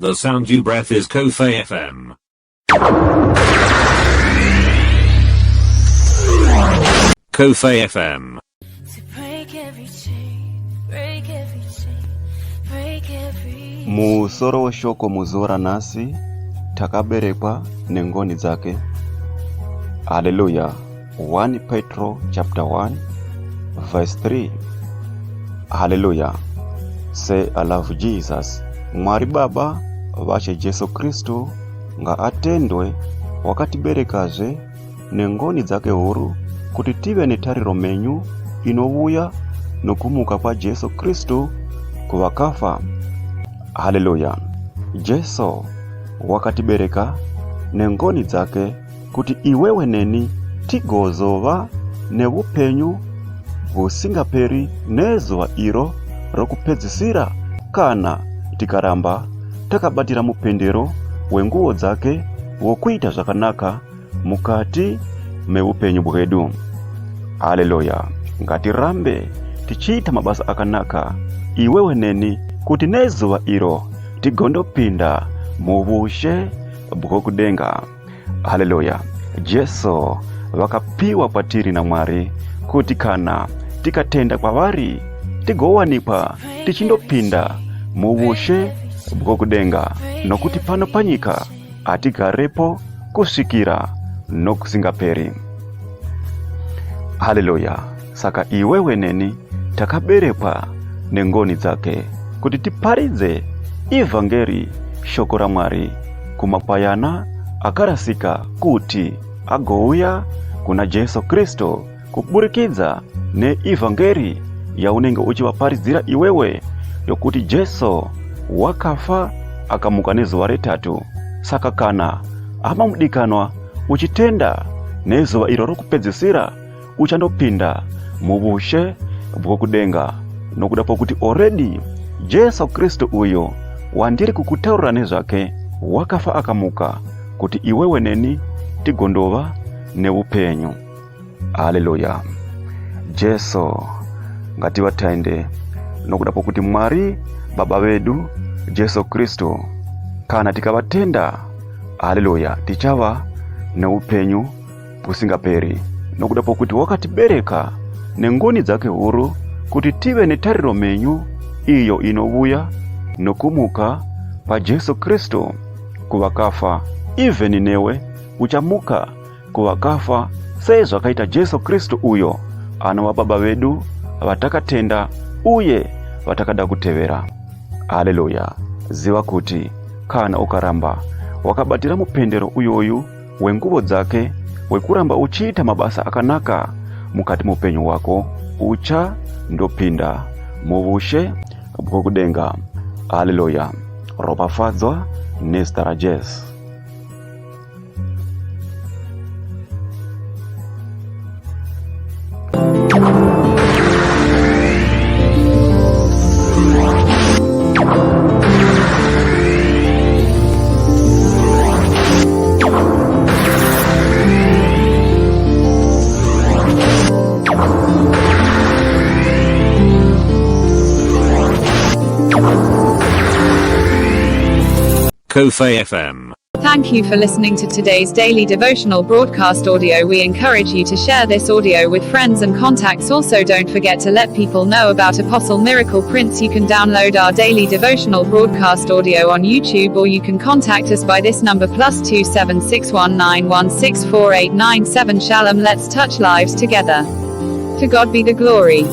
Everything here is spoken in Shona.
The sound you breath is Cofai FM. Cofai FM. Musoro weshoko muzora nasi Takaberekwa nengoni dzake. Hallelujah. 1 Petro chapter 1 verse 3. Hallelujah. Say I love Jesus. Mwari baba vache Jesu Kristu nga atendwe wakatiberekaze nengoni dzake huru kuti tive netariro menyu inovuya nokumuka kwa Jesu Kristu kuvakafa. Hallelujah. Jesu wakatibereka nengoni dzake kuti iwewe neni tigozova neupenyu vusingaperi nezuva iro rokupedzisira kana tikaramba takabatira mupendero wenguo dzake wokuita zvakanaka mukati meupenyu bwedu. Haleluya. Ngatirambe tichiita mabasa akanaka iwewe neni kuti nezuva iro tigondopinda muvushe bwokudenga. Haleluya. Jesu vakapiwa kwatiri na Mwari kuti kana tikatenda kwavari tigowanikwa tichindopinda muvushe bwokudenga, nokuti pano panyika atigarepo kusvikira nokusingaperi. Haleluya. Saka iwewe neni takaberekwa nengoni dzake kuti tiparidze ivhangeri shoko ra Mwari kumapayana akarasika kuti agouya kuna Jesu Kristu kuburikidza neivhangeri yaunenge uchivaparidzira iwewe yokuti Jesu wakafa akamuka nezuva retatu. Saka kana amamudikanwa uchitenda nezuva iro rokupedzisira uchandopinda muvushe bwokudenga, nokuda pokuti already Jesu Kristu uyo wandiri kukutaurira nezvake wakafa akamuka kuti iwewe neni tigondova neupenyu. Haleluya. Jesu ngativatende, nokuda pokuti Mwari baba vedu Jesu Kristu kana tikavatenda, haleluya, tichava neupenyu pusingaperi, nokuda pokuti wakatibereka nengoni dzake huru kuti tive netariro menyu iyo inovuya nokumuka pa Jesu Kristu kuvakafa. Even newe uchamuka kuvakafa sezvakaita Jesu Kristu uyo ana wa baba vedu vatakatenda uye vatakada kutevera. Haleluya. Ziva kuti kana ukaramba wakabatira mupendero uyoyu wenguvo dzake wekuramba uchiita mabasa akanaka mukati mupenyu wako, ucha ndopinda muvushe bwokudenga. Haleluya. Ropafadzwa nezita ra Jesu. Cofai FM. Thank you for listening to today's daily devotional broadcast audio. We encourage you to share this audio with friends and contacts. Also, don't forget to let people know about Apostle Miracle Prince. You can download our daily devotional broadcast audio on YouTube, or you can contact us by this number +27619164897. Shalom. Let's touch lives together. To God be the glory.